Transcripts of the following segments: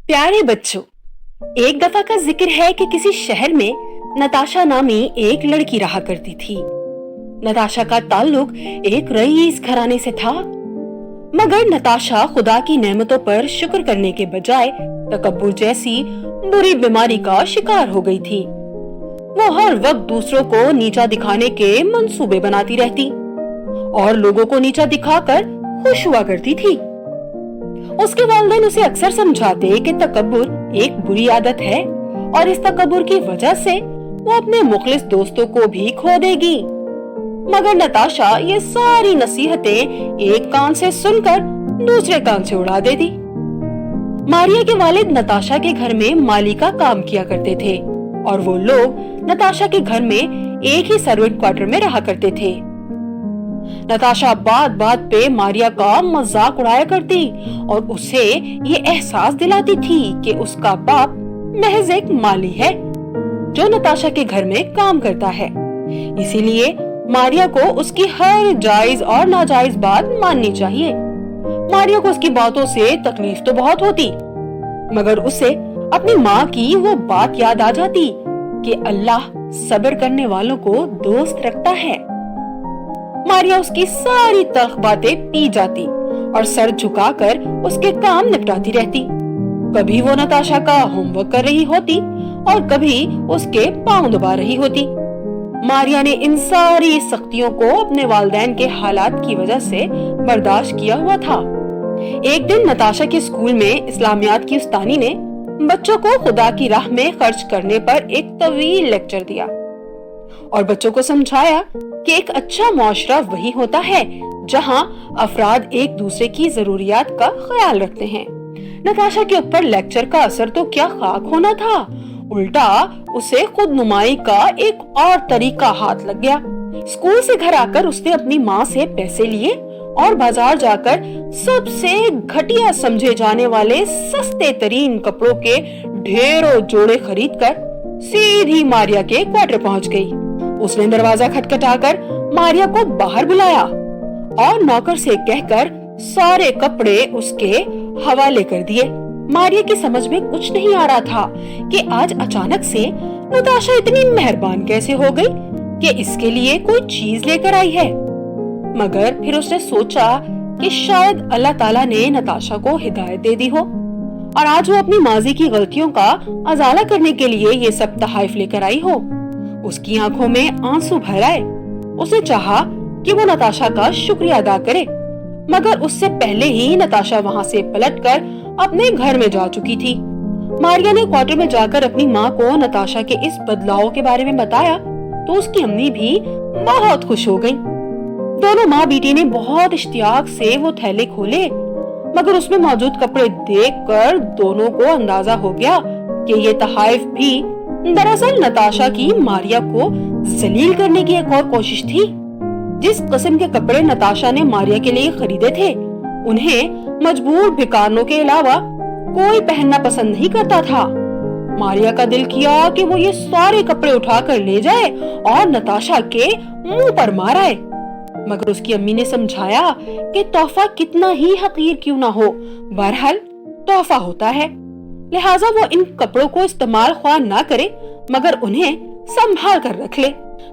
प्यारे बच्चों, एक दफा का जिक्र है कि किसी शहर में नताशा नामी एक लड़की रहा करती थी। नताशा का ताल्लुक एक रईस घराने से था, मगर नताशा खुदा की नेमतों पर शुक्र करने के बजाय तकब्बुर जैसी बुरी बीमारी का शिकार हो गई थी। वो हर वक्त दूसरों को नीचा दिखाने के मंसूबे बनाती रहती और लोगों को नीचा दिखाकर खुश हुआ करती थी। उसके वालिदैन उसे अक्सर समझाते कि तकब्बुर एक बुरी आदत है और इस तकब्बुर की वजह से वो अपने मुखलिस दोस्तों को भी खो देगी। मगर नताशा ये सारी नसीहतें एक कान से सुनकर दूसरे कान से उड़ा देती। मारिया के वालिद नताशा के घर में माली का काम किया करते थे और वो लोग नताशा के घर में एक ही सर्वेंट क्वार्टर में रहा करते थे। नताशा बात बात पे मारिया का मजाक उड़ाया करती और उसे ये एहसास दिलाती थी कि उसका बाप महज एक माली है जो नताशा के घर में काम करता है। इसीलिए मारिया को उसकी हर जायज और नाजायज बात माननी चाहिए। मारिया को उसकी बातों से तकलीफ तो बहुत होती, मगर उसे अपनी माँ की वो बात याद आ जाती कि अल्लाह सब्र करने वालों को दोस्त रखता है। मारिया उसकी सारी तल्ख बातें पी जाती और सर झुकाकर उसके काम निपटाती रहती। कभी वो नताशा का होमवर्क कर रही होती और कभी उसके पांव दबा रही होती। मारिया ने इन सारी सख्तियों को अपने वालिदैन के हालात की वजह से बर्दाश्त किया हुआ था। एक दिन नताशा के स्कूल में इस्लामियात की उस्तानी ने बच्चों को खुदा की राह में खर्च करने पर एक तवील लेक्चर दिया और बच्चों को समझाया कि एक अच्छा मुआशरा वही होता है जहां अफराद एक दूसरे की जरूरियात का ख्याल रखते हैं। नताशा के ऊपर लेक्चर का असर तो क्या खाक होना था, उल्टा उसे खुद नुमाई का एक और तरीका हाथ लग गया। स्कूल से घर आकर उसने अपनी माँ से पैसे लिए और बाजार जाकर सबसे घटिया समझे जाने वाले सस्ते तरीन कपड़ों के ढेरों जोड़े खरीदकर सीधी मारिया के क्वार्टर पहुंच गई। उसने दरवाजा खटखटाकर मारिया को बाहर बुलाया और नौकर से कहकर सारे कपड़े उसके हवाले कर दिए। मारिया की समझ में कुछ नहीं आ रहा था कि आज अचानक से नताशा इतनी मेहरबान कैसे हो गई कि इसके लिए कोई चीज लेकर आई है। मगर फिर उसने सोचा कि शायद अल्लाह ताला ने नताशा को हिदायत दे दी हो और आज वो अपनी माजी की गलतियों का अजाला करने के लिए ये सब तहाइफ लेकर आई हो। उसकी आंखों में आंसू भर आए। उसने चाहा कि वो नताशा का शुक्रिया अदा करे, मगर उससे पहले ही नताशा वहाँ से पलटकर अपने घर में जा चुकी थी। मारिया ने क्वार्टर में जाकर अपनी माँ को नताशा के इस बदलाव के बारे में बताया तो उसकी अम्मी भी बहुत खुश हो गईं। दोनों माँ बेटी ने बहुत इश्तियाक से वो थैले खोले, मगर उसमें मौजूद कपड़े देखकर दोनों को अंदाजा हो गया कि ये तहाइफ भी दरअसल नताशा की मारिया को जलील करने की एक और कोशिश थी। जिस किस्म के कपड़े नताशा ने मारिया के लिए खरीदे थे उन्हें मजबूर भिखारियों के अलावा कोई पहनना पसंद नहीं करता था। मारिया का दिल किया कि वो ये सारे कपड़े उठाकर ले जाए और नताशा के मुंह पर मार आए, मगर उसकी अम्मी ने समझाया कि तोहफा कितना ही हकीर क्यों ना हो, बहरहाल तोहफा होता है, लिहाजा वो इन कपड़ों को इस्तेमाल ख्वाह ना करे मगर उन्हें संभाल कर रख ले।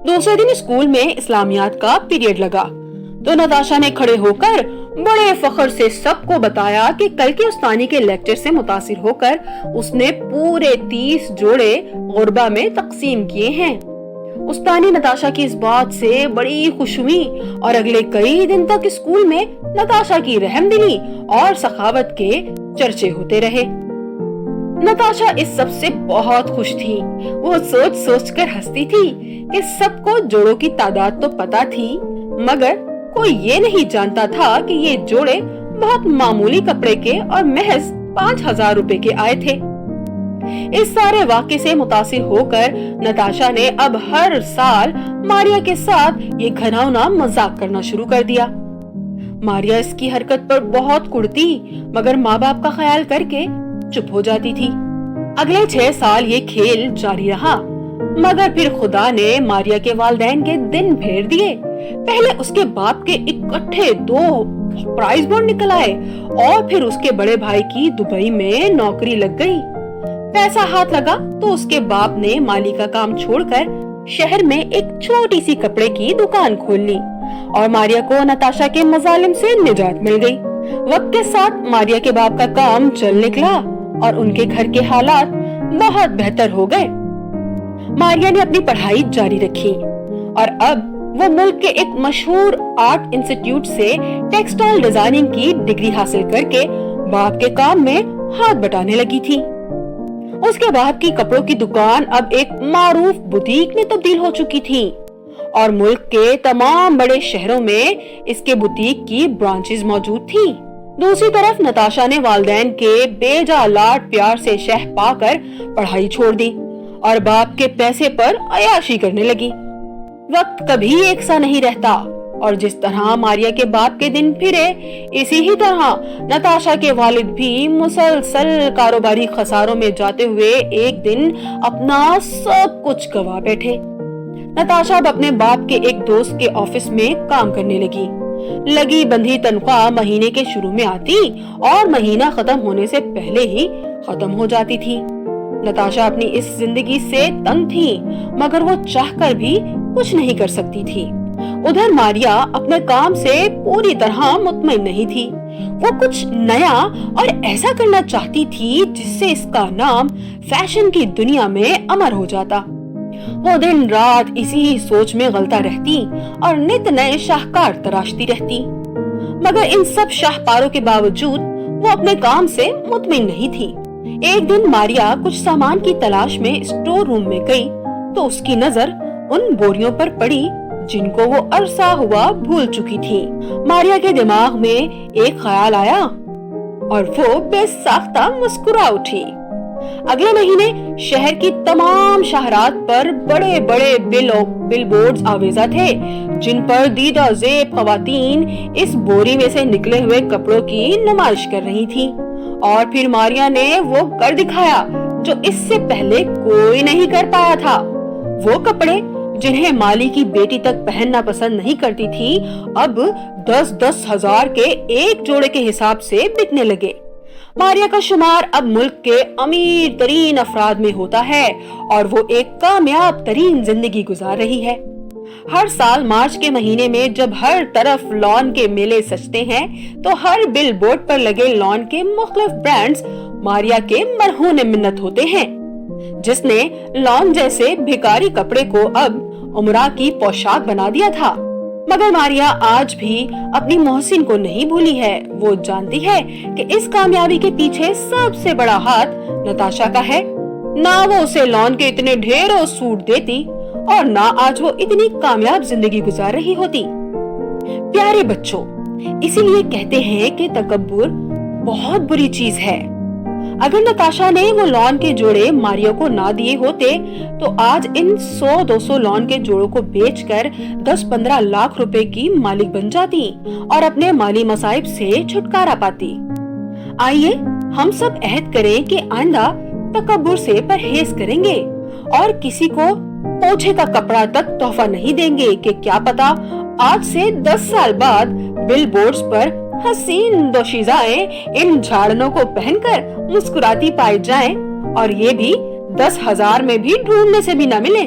दूसरे दिन स्कूल में इस्लामियात का पीरियड लगा तो नताशा ने खड़े होकर बड़े फख्र से सबको बताया कि कल के उस्तानी के लेक्चर से मुतासिर होकर उसने पूरे 30 जोड़े गुरबा में तकसीम किए हैं। उस्तानी नताशा की इस बात से बड़ी खुश हुई और अगले कई दिन तक स्कूल में नताशा की रहमदिली और सखावत के चर्चे होते रहे। नताशा इस सब से बहुत खुश थी। वो सोच सोच कर हंसती थी कि सबको जोड़ों की तादाद तो पता थी, मगर कोई ये नहीं जानता था कि ये जोड़े बहुत मामूली कपड़े के और महज 5,000 रुपए के आए थे। इस सारे वाक़े से मुतासिर होकर नताशा ने अब हर साल मारिया के साथ ये घिनौना मजाक करना शुरू कर दिया। मारिया इसकी हरकत पर बहुत कुड़ती, मगर माँ बाप का ख्याल करके चुप हो जाती थी। अगले 6 साल ये खेल जारी रहा, मगर फिर खुदा ने मारिया के वालिदैन के दिन फेर दिए पहले उसके बाप के इकट्ठे 2 प्राइज बॉन्ड निकल आए और फिर उसके बड़े भाई की दुबई में नौकरी लग गई। पैसा हाथ लगा तो उसके बाप ने माली का काम छोड़कर शहर में एक छोटी सी कपड़े की दुकान खोल ली और मारिया को नताशा के मजालिम से निजात मिल गई। वक्त के साथ मारिया के बाप का काम चल निकला और उनके घर के हालात बहुत बेहतर हो गए। मारिया ने अपनी पढ़ाई जारी रखी और अब वो मुल्क के एक मशहूर आर्ट इंस्टीट्यूट से टेक्सटाइल डिजाइनिंग की डिग्री हासिल करके बाप के काम में हाथ बटाने लगी थी। उसके बाप की कपड़ों की दुकान अब एक मारूफ बुटीक में तब्दील हो चुकी थी और मुल्क के तमाम बड़े शहरों में इसके बुटीक की ब्रांचेस मौजूद थी। दूसरी तरफ नताशा ने वालिदैन के बेजा लाड प्यार से शह पाकर पढ़ाई छोड़ दी और बाप के पैसे पर अयाशी करने लगी। वक्त कभी एक सा नहीं रहता और जिस तरह मारिया के बाप के दिन फिरे, इसी ही तरह नताशा के वालिद भी मुसलसल कारोबारी खसारों में जाते हुए एक दिन अपना सब कुछ गवा बैठे। नताशा अब अपने बाप के एक दोस्त के ऑफिस में काम करने लगी बंधी तनख्वाह महीने के शुरू में आती और महीना खत्म होने से पहले ही खत्म हो जाती थी। नताशा अपनी इस जिंदगी से तंग थी मगर वो चाहकर भी कुछ नहीं कर सकती थी। उधर मारिया अपने काम से पूरी तरह मुतमईन नहीं थी। वो कुछ नया और ऐसा करना चाहती थी जिससे इसका नाम फैशन की दुनिया में अमर हो जाता। वो दिन रात इसी सोच में गलता रहती और नित नए शाहकार तराशती रहती मगर इन सब शाहकारों के बावजूद वो अपने काम से मुतमईन नहीं थी। एक दिन मारिया कुछ सामान की तलाश में स्टोर रूम में गई तो उसकी नजर उन बोरियों पर पड़ी जिनको वो अरसा हुआ भूल चुकी थी। मारिया के दिमाग में एक ख्याल आया और वो बेसाख्ता मुस्कुरा उठी। अगले महीने शहर की तमाम शाहरात पर बड़े बड़े बिलबोर्ड्स आवेजा थे जिन पर दीदा ज़ेब ख्वातीन इस बोरी में से निकले हुए कपड़ों की नुमाइश कर रही थी। और फिर मारिया ने वो कर दिखाया जो इससे पहले कोई नहीं कर पाया था। वो कपड़े जिन्हें माली की बेटी तक पहनना पसंद नहीं करती थी अब 10-10 हजार के एक जोड़े के हिसाब से बिकने लगे। मारिया का शुमार अब मुल्क के अमीर तरीन अफराद में होता है और वो एक कामयाब तरीन जिंदगी गुजार रही है। हर साल मार्च के महीने में जब हर तरफ लॉन के मेले सजते हैं तो हर बिल बोर्ड पर लगे लॉन के मुख्तलिफ ब्रांड्स मारिया के मरहून मिन्नत होते हैं। जिसने लॉन जैसे भिखारी कपड़े को अब उमरा की पोशाक बना दिया था। मगर मारिया आज भी अपनी मोहसिन को नहीं भूली है। वो जानती है कि इस कामयाबी के पीछे सबसे बड़ा हाथ नताशा का है। ना वो उसे लॉन के इतने ढेरों सूट देती और ना आज वो इतनी कामयाब जिंदगी गुजार रही होती। प्यारे बच्चों, इसीलिए कहते हैं कि तकब्बुर बहुत बुरी चीज है। अगर नताशा ने वो लॉन के जोड़े मारिया को ना दिए होते तो आज इन 100-200 लॉन के जोड़ों को बेचकर 10-15 लाख रुपए की मालिक बन जाती और अपने माली मसाइब से छुटकारा पाती। आइए हम सब अहद करें कि आइंदा तकब्बुर से परहेज करेंगे और किसी को पोछे का कपड़ा तक तोहफा नहीं देंगे कि क्या पता आज से 10 साल बाद बिल बोर्ड्स पर हसीन दोशीज़ाएं इन झाड़नों को पहनकर मुस्कुराती पाई जाएं और ये भी 10,000 में भी ढूंढने से भी न मिले।